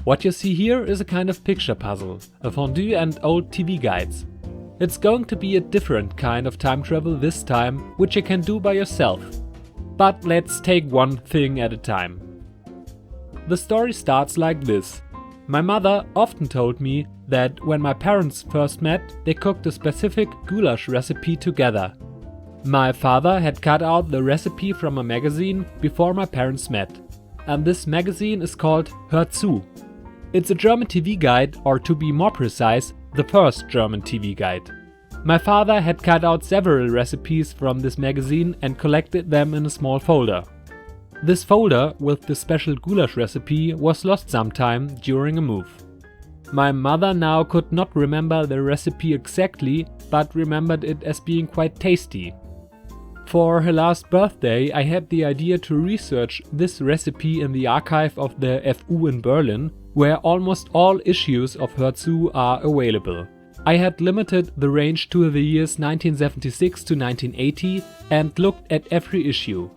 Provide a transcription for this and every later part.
What you see here is a kind of picture puzzle, a fondue and old TV guides. It's going to be a different kind of time travel this time, which you can do by yourself. But let's take one thing at a time. The story starts like this. My mother often told me that when my parents first met, they cooked a specific goulash recipe together. My father had cut out the recipe from a magazine before my parents met. And this magazine is called Hör zu. It's a German TV guide, or to be more precise, the first German TV guide. My father had cut out several recipes from this magazine and collected them in a small folder. This folder with the special goulash recipe was lost sometime during a move. My mother now could not remember the recipe exactly, but remembered it as being quite tasty. For her last birthday, I had the idea to research this recipe in the archive of the FU in Berlin, where almost all issues of Hör zu are available. I had limited the range to the years 1976 to 1980 and looked at every issue.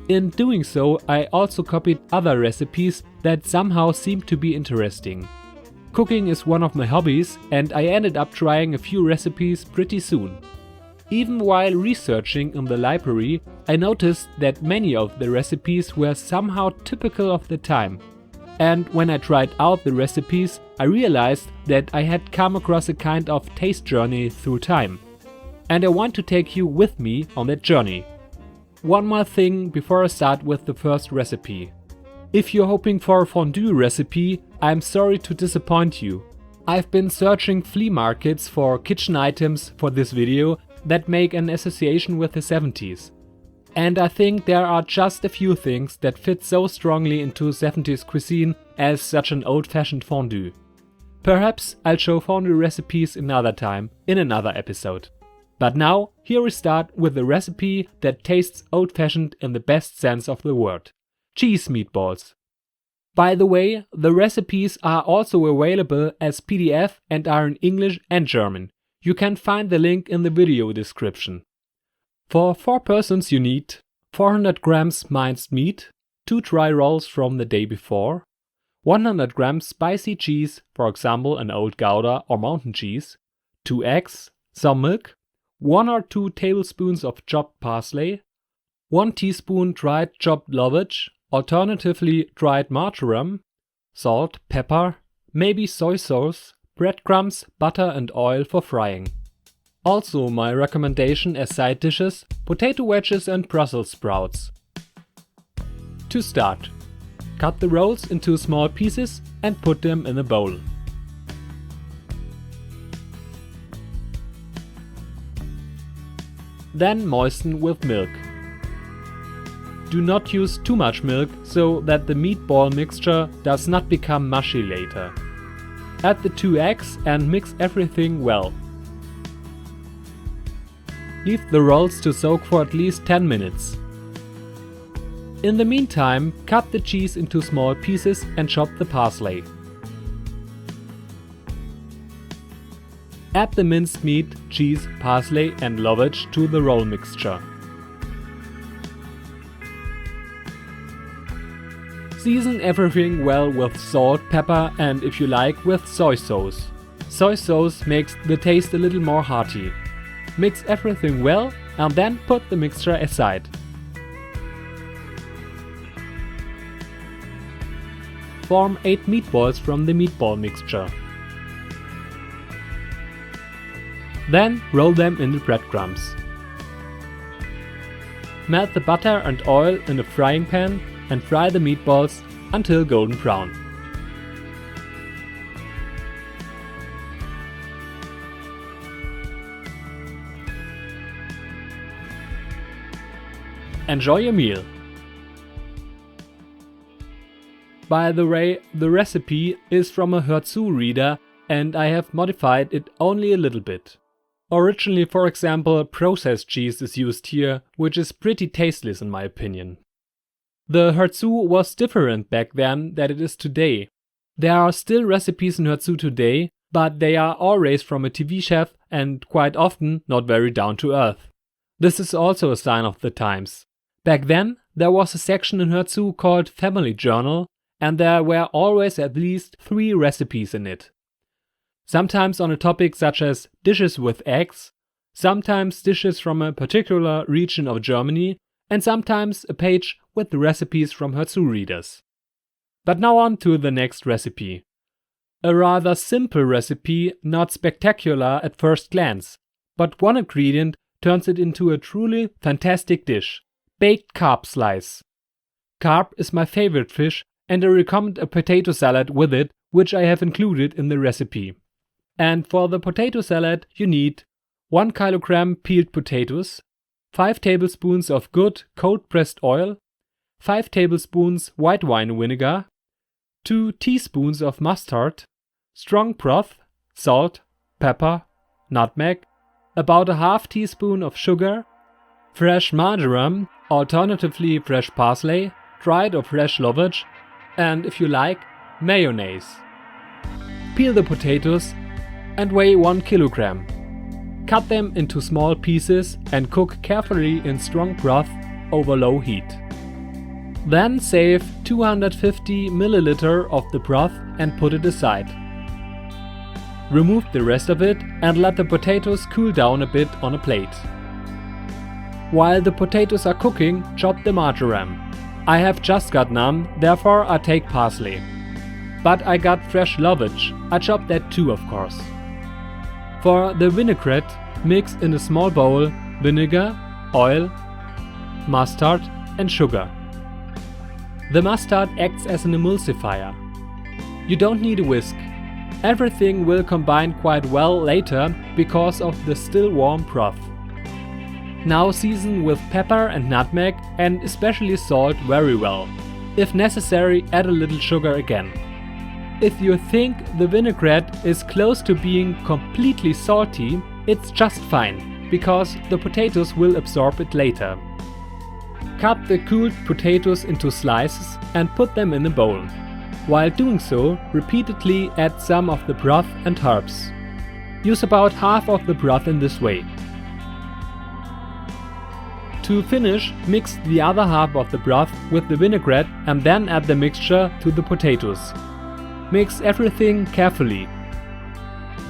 In doing so, I also copied other recipes that somehow seemed to be interesting. Cooking is one of my hobbies, and I ended up trying a few recipes pretty soon. Even while researching in the library, I noticed that many of the recipes were somehow typical of the time. And when I tried out the recipes, I realized that I had come across a kind of taste journey through time. And I want to take you with me on that journey. One more thing before I start with the first recipe. If you're hoping for a fondue recipe, I'm sorry to disappoint you. I've been searching flea markets for kitchen items for this video that make an association with the 70s. And I think there are just a few things that fit so strongly into 70s cuisine as such an old-fashioned fondue. Perhaps I'll show fondue recipes another time in another episode. But now, here we start with a recipe that tastes old-fashioned in the best sense of the word. Cheese meatballs. By the way, the recipes are also available as PDF and are in English and German. You can find the link in the video description. For 4 persons you need 400 grams minced meat, 2 dry rolls from the day before, 100 grams spicy cheese, for example an old Gouda or mountain cheese, 2 eggs, some milk, 1 or 2 tablespoons of chopped parsley, 1 teaspoon dried chopped lovage, alternatively dried marjoram, salt, pepper, maybe soy sauce, breadcrumbs, butter and oil for frying. Also my recommendation as side dishes, potato wedges and Brussels sprouts. To start, cut the rolls into small pieces and put them in a bowl. Then moisten with milk. Do not use too much milk so that the meatball mixture does not become mushy later. Add the 2 eggs and mix everything well. Leave the rolls to soak for at least 10 minutes. In the meantime, cut the cheese into small pieces and chop the parsley. Add the minced meat, cheese, parsley and lovage to the roll mixture. Season everything well with salt, pepper and, if you like, with soy sauce. Soy sauce makes the taste a little more hearty. Mix everything well and then put the mixture aside. Form 8 meatballs from the meatball mixture. Then roll them in the breadcrumbs. Melt the butter and oil in a frying pan and fry the meatballs until golden brown. Enjoy your meal! By the way, the recipe is from a Hör zu reader and I have modified it only a little bit. Originally, for example, processed cheese is used here, which is pretty tasteless in my opinion. The Hör zu was different back then than it is today. There are still recipes in Hör zu today, but they are always from a TV chef and quite often not very down to earth. This is also a sign of the times. Back then, there was a section in Hör zu called Family Journal, and there were always at least 3 recipes in it. Sometimes on a topic such as dishes with eggs, sometimes dishes from a particular region of Germany, and sometimes a page with the recipes from her Herzu readers. But now on to the next recipe. A rather simple recipe, not spectacular at first glance, but one ingredient turns it into a truly fantastic dish: baked carp slice. Carp is my favorite fish, and I recommend a potato salad with it, which I have included in the recipe. And for the potato salad you need 1 kilogram peeled potatoes, 5 tablespoons of good cold pressed oil, 5 tablespoons white wine vinegar, 2 teaspoons of mustard, strong broth, salt, pepper, nutmeg, about a half teaspoon of sugar, fresh marjoram, alternatively fresh parsley, dried or fresh lovage, and if you like, mayonnaise. Peel the potatoes and weigh 1 kilogram. Cut them into small pieces and cook carefully in strong broth over low heat. Then save 250 ml of the broth and put it aside. Remove the rest of it and let the potatoes cool down a bit on a plate. While the potatoes are cooking, chop the marjoram. I have just got none, therefore I take parsley. But I got fresh lovage, I chopped that too, of course. For the vinaigrette, mix in a small bowl vinegar, oil, mustard and sugar. The mustard acts as an emulsifier. You don't need a whisk. Everything will combine quite well later because of the still warm broth. Now season with pepper and nutmeg and especially salt very well. If necessary, add a little sugar again. If you think the vinaigrette is close to being completely salty, it's just fine, because the potatoes will absorb it later. Cut the cooled potatoes into slices and put them in a bowl. While doing so, repeatedly add some of the broth and herbs. Use about half of the broth in this way. To finish, mix the other half of the broth with the vinaigrette and then add the mixture to the potatoes. Mix everything carefully.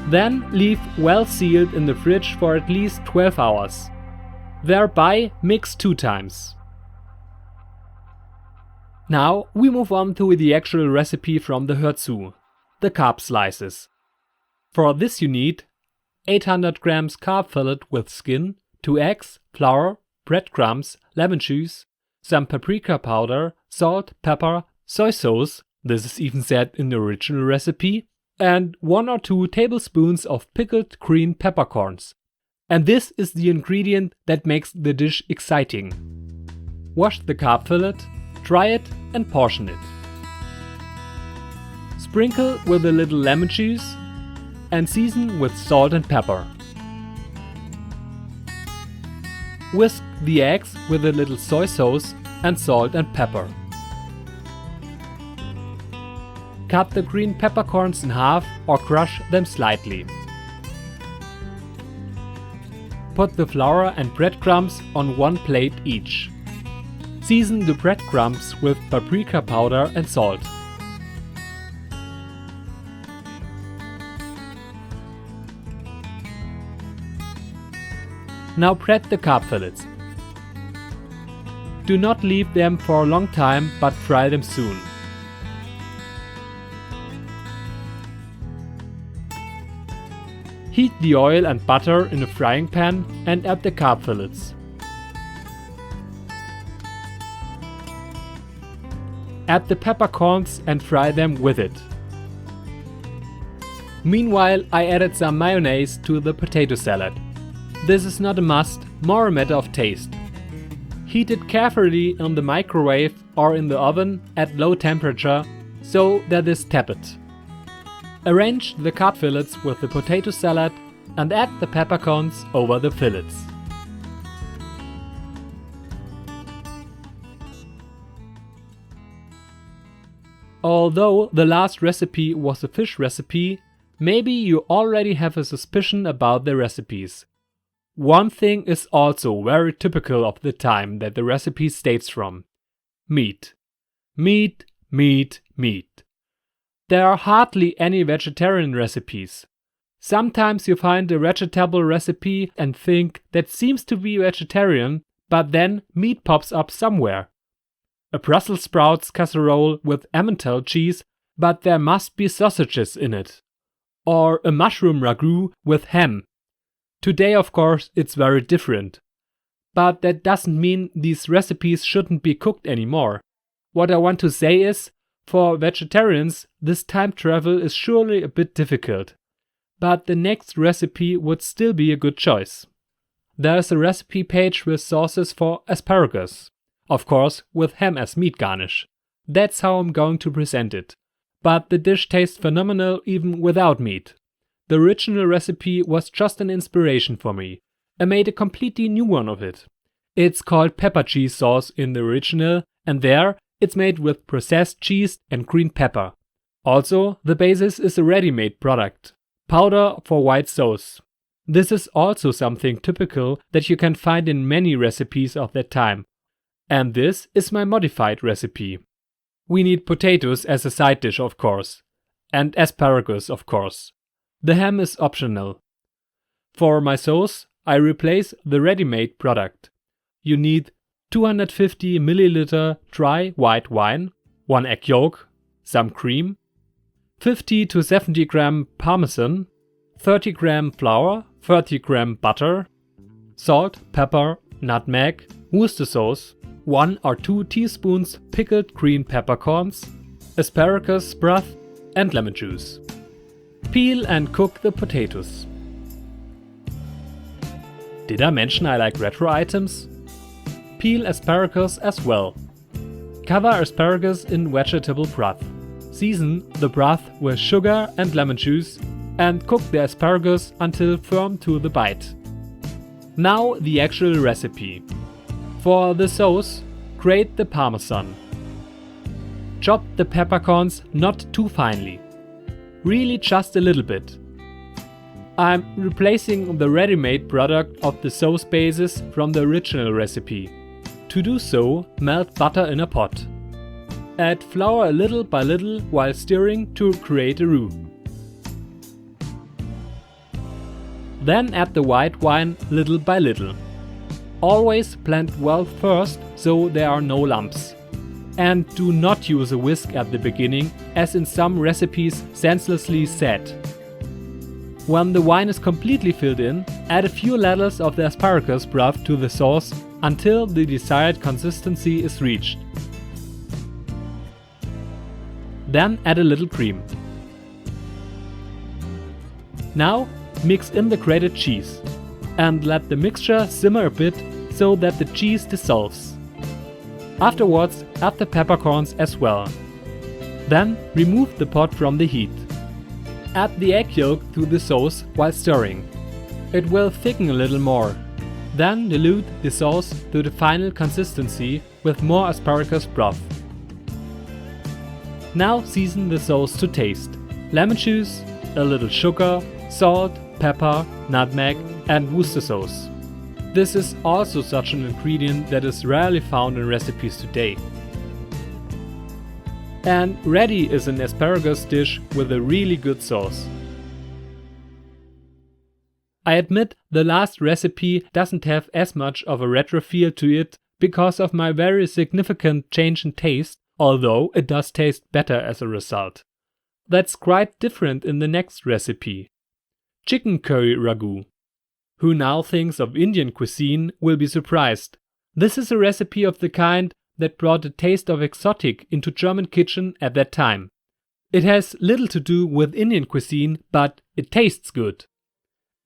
Then leave well sealed in the fridge for at least 12 hours. Thereby mix 2 times. Now we move on to the actual recipe from the Herzu, the carp slices. For this you need 800 grams carp fillet with skin, 2 eggs, flour, breadcrumbs, lemon juice, some paprika powder, salt, pepper, soy sauce, this is even said in the original recipe, and 1 or 2 tablespoons of pickled green peppercorns. And this is the ingredient that makes the dish exciting. Wash the carp fillet, dry it and portion it. Sprinkle with a little lemon juice and season with salt and pepper. Whisk the eggs with a little soy sauce and salt and pepper. Cut the green peppercorns in half or crush them slightly. Put the flour and breadcrumbs on 1 plate each. Season the breadcrumbs with paprika powder and salt. Now bread the carp fillets. Do not leave them for a long time, but fry them soon. Heat the oil and butter in a frying pan and add the carp fillets. Add the peppercorns and fry them with it. Meanwhile, I added some mayonnaise to the potato salad. This is not a must, more a matter of taste. Heat it carefully in the microwave or in the oven at low temperature so that it is tepid. Arrange the carp fillets with the potato salad and add the peppercorns over the fillets. Although the last recipe was a fish recipe, maybe you already have a suspicion about the recipes. One thing is also very typical of the time that the recipe states from: meat. Meat, meat, meat. There are hardly any vegetarian recipes. Sometimes you find a vegetable recipe and think that seems to be vegetarian, but then meat pops up somewhere. A Brussels sprouts casserole with Emmental cheese, but there must be sausages in it. Or a mushroom ragu with ham. Today, of course, it's very different. But that doesn't mean these recipes shouldn't be cooked anymore. What I want to say is, for vegetarians, this time travel is surely a bit difficult. But the next recipe would still be a good choice. There's a recipe page with sauces for asparagus. Of course, with ham as meat garnish. That's how I'm going to present it. But the dish tastes phenomenal even without meat. The original recipe was just an inspiration for me. I made a completely new one of it. It's called pepper cheese sauce in the original, and there it's made with processed cheese and green pepper. Also, the basis is a ready-made product. Powder for white sauce. This is also something typical that you can find in many recipes of that time. And this is my modified recipe. We need potatoes as a side dish, of course. And asparagus, of course. The ham is optional. For my sauce, I replace the ready-made product. You need 250 ml dry white wine, 1 egg yolk, some cream, 50 to 70 gram parmesan, 30 gram flour, 30 gram butter, salt, pepper, nutmeg, Worcester sauce, 1 or 2 teaspoons pickled green peppercorns, asparagus broth and lemon juice. Peel and cook the potatoes. Did I mention I like retro items? Peel asparagus as well. Cover asparagus in vegetable broth. Season the broth with sugar and lemon juice and cook the asparagus until firm to the bite. Now the actual recipe. For the sauce, grate the parmesan. Chop the peppercorns not too finely. Really just a little bit. I'm replacing the ready-made product of the sauce basis from the original recipe. To do so, melt butter in a pot. Add flour a little by little while stirring to create a roux. Then add the white wine little by little. Always blend well first so there are no lumps. And do not use a whisk at the beginning, as in some recipes senselessly said. When the wine is completely filled in, add a few ladles of the asparagus broth to the sauce until the desired consistency is reached. Then add a little cream. Now mix in the grated cheese and let the mixture simmer a bit so that the cheese dissolves. Afterwards, add the peppercorns as well. Then remove the pot from the heat. Add the egg yolk to the sauce while stirring. It will thicken a little more. Then dilute the sauce to the final consistency with more asparagus broth. Now season the sauce to taste. Lemon juice, a little sugar, salt, pepper, nutmeg and Worcester sauce. This is also such an ingredient that is rarely found in recipes today. And ready is an asparagus dish with a really good sauce. I admit the last recipe doesn't have as much of a retro feel to it because of my very significant change in taste, although it does taste better as a result. That's quite different in the next recipe. Chicken curry ragu. Who now thinks of Indian cuisine will be surprised. This is a recipe of the kind that brought a taste of exotic into German kitchen at that time. It has little to do with Indian cuisine, but it tastes good.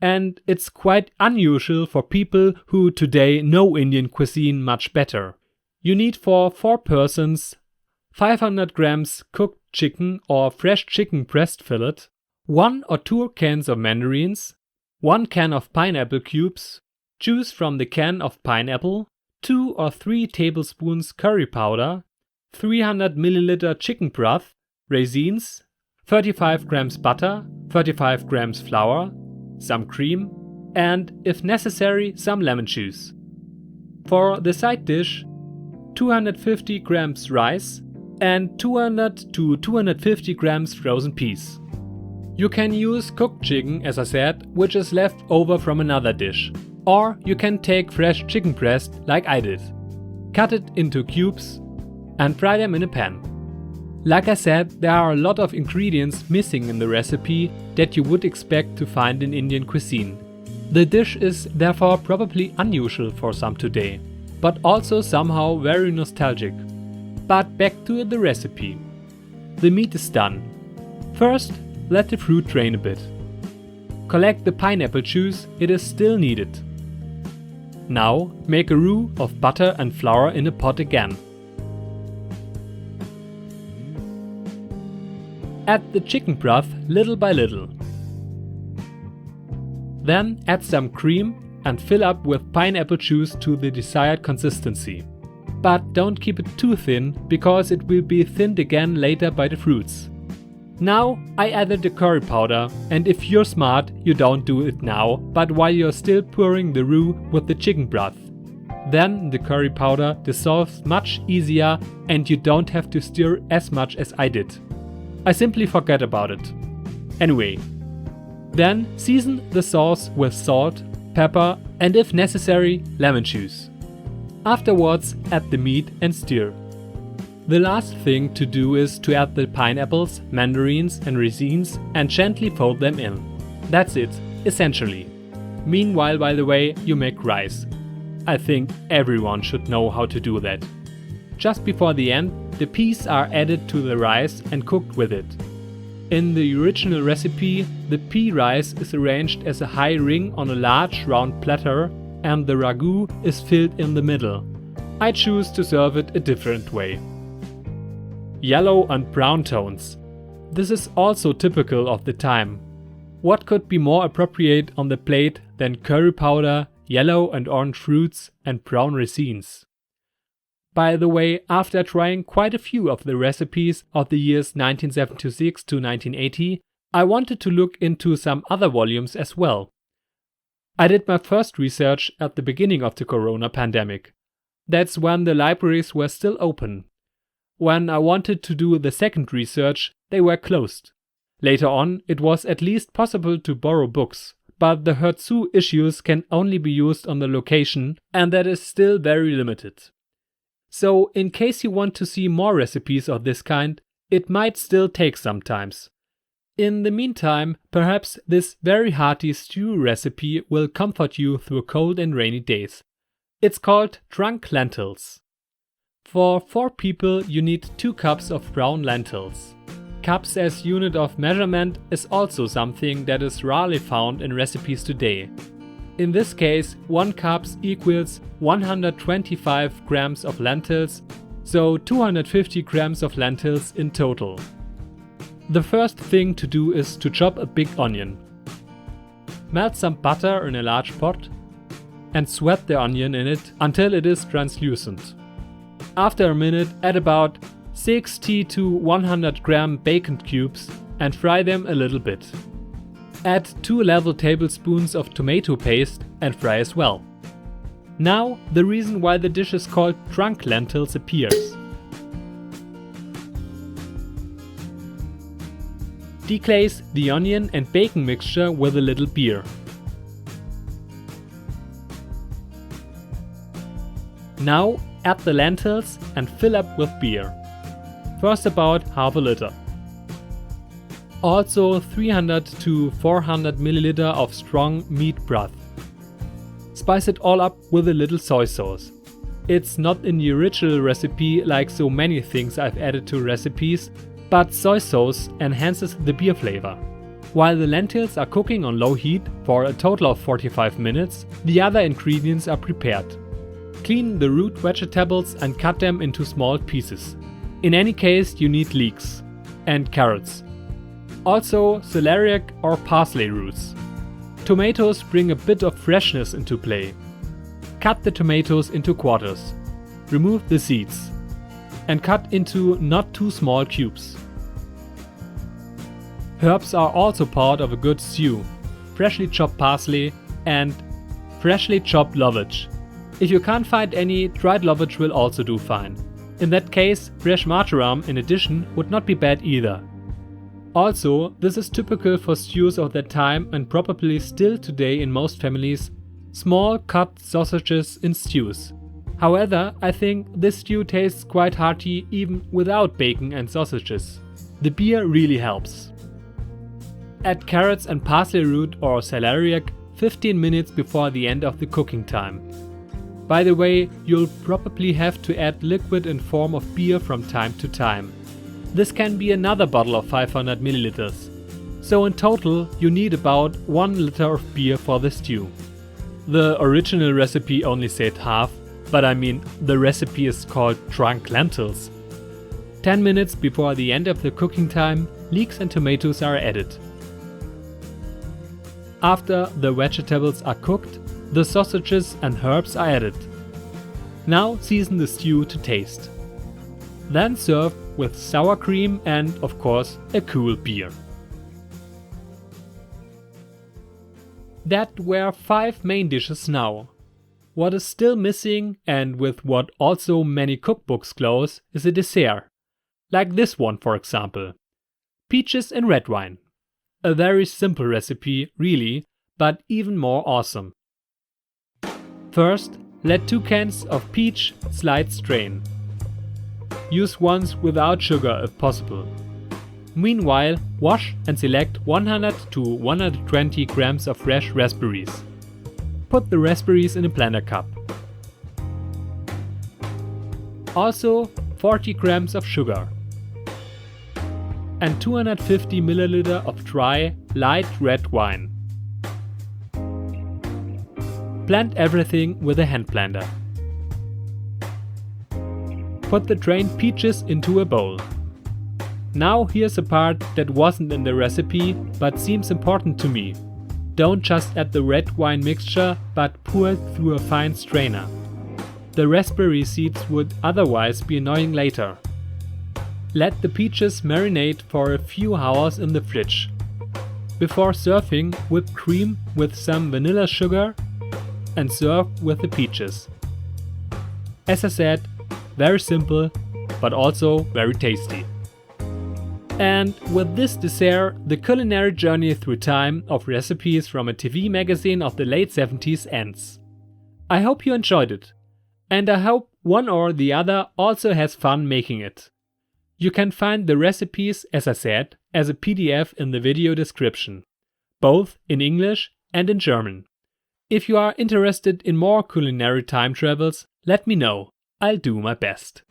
And it's quite unusual for people who today know Indian cuisine much better. You need for 4 persons 500 grams cooked chicken or fresh chicken breast fillet, 1 or 2 cans of mandarins, 1 can of pineapple cubes, juice from the can of pineapple, 2 or 3 tablespoons curry powder, 300 ml chicken broth, raisins, 35 grams butter, 35 grams flour, some cream, and, if necessary, some lemon juice. For the side dish, 250 grams rice and 200 to 250 grams frozen peas. You can use cooked chicken, as I said, which is left over from another dish. Or you can take fresh chicken breast like I did. Cut it into cubes and fry them in a pan. Like I said, there are a lot of ingredients missing in the recipe that you would expect to find in Indian cuisine. The dish is therefore probably unusual for some today, but also somehow very nostalgic. But back to the recipe. The meat is done. First, let the fruit drain a bit. Collect the pineapple juice, it is still needed. Now make a roux of butter and flour in a pot again. Add the chicken broth little by little. Then add some cream and fill up with pineapple juice to the desired consistency. But don't keep it too thin, because it will be thinned again later by the fruits. Now I added the curry powder, and if you're smart, you don't do it now, but while you're still pouring the roux with the chicken broth. Then the curry powder dissolves much easier and you don't have to stir as much as I did. I simply forget about it. Anyway, then season the sauce with salt, pepper and if necessary, lemon juice. Afterwards add the meat and stir. The last thing to do is to add the pineapples, mandarins and raisins and gently fold them in. That's it, essentially. Meanwhile, by the way, you make rice. I think everyone should know how to do that. Just before the end, the peas are added to the rice and cooked with it. In the original recipe, the pea rice is arranged as a high ring on a large round platter and the ragu is filled in the middle. I choose to serve it a different way. Yellow and brown tones. This is also typical of the time. What could be more appropriate on the plate than curry powder, yellow and orange fruits and brown raisins? By the way, after trying quite a few of the recipes of the years 1976 to 1980, I wanted to look into some other volumes as well. I did my first research at the beginning of the corona pandemic. That's when the libraries were still open. When I wanted to do the second research, they were closed. Later on, it was at least possible to borrow books, but the Hertz issues can only be used on the location, and that is still very limited. So, in case you want to see more recipes of this kind, it might still take some time. In the meantime, perhaps this very hearty stew recipe will comfort you through cold and rainy days. It's called trunk lentils. For 4 people, you need 2 cups of brown lentils. Cups as unit of measurement is also something that is rarely found in recipes today. In this case, 1 cup equals 125 grams of lentils, so 250 grams of lentils in total. The first thing to do is to chop a big onion. Melt some butter in a large pot and sweat the onion in it until it is translucent. After a minute, add about 60 to 100 gram bacon cubes and fry them a little bit. Add 2 level tablespoons of tomato paste and fry as well. Now, the reason why the dish is called trunk lentils appears. Deglaze the onion and bacon mixture with a little beer. Now, add the lentils and fill up with beer. First about half a liter. Also 300 to 400 ml of strong meat broth. Spice it all up with a little soy sauce. It's not in the original recipe like so many things I've added to recipes, but soy sauce enhances the beer flavor. While the lentils are cooking on low heat for a total of 45 minutes, the other ingredients are prepared. Clean the root vegetables and cut them into small pieces. In any case, you need leeks and carrots. Also celeriac or parsley roots. Tomatoes bring a bit of freshness into play. Cut the tomatoes into quarters. Remove the seeds and cut into not too small cubes. Herbs are also part of a good stew. Freshly chopped parsley and freshly chopped lovage. If you can't find any, dried lovage will also do fine. In that case, fresh marjoram in addition would not be bad either. Also, this is typical for stews of that time and probably still today in most families, small cut sausages in stews. However, I think this stew tastes quite hearty even without bacon and sausages. The beer really helps. Add carrots and parsley root or celeriac 15 minutes before the end of the cooking time. By the way, you'll probably have to add liquid in form of beer from time to time. This can be another bottle of 500 milliliters. So in total you need about 1 liter of beer for the stew. The original recipe only said half, but I mean the recipe is called trunk lentils. 10 minutes before the end of the cooking time, leeks and tomatoes are added. After the vegetables are cooked, the sausages and herbs are added. Now season the stew to taste. Then serve with sour cream and, of course, a cool beer. That were 5 main dishes now. What is still missing, and with what also many cookbooks close, is a dessert. Like this one, for example. Peaches in red wine. A very simple recipe, really, but even more awesome. First, let 2 cans of peach slides strain. Use ones without sugar if possible. Meanwhile, wash and select 100 to 120 grams of fresh raspberries. Put the raspberries in a blender cup. Also 40 grams of sugar. And 250 milliliter of dry, light red wine. Blend everything with a hand blender. Put the drained peaches into a bowl. Now here's a part that wasn't in the recipe but seems important to me. Don't just add the red wine mixture but pour it through a fine strainer. The raspberry seeds would otherwise be annoying later. Let the peaches marinate for a few hours in the fridge. Before serving, whip cream with some vanilla sugar and serve with the peaches. As I said, very simple, but also very tasty. And with this dessert, the culinary journey through time of recipes from a TV magazine of the late 70s ends. I hope you enjoyed it, and I hope one or the other also has fun making it. You can find the recipes, as I said, as a PDF in the video description, both in English and in German. If you are interested in more culinary time travels, let me know. I'll do my best.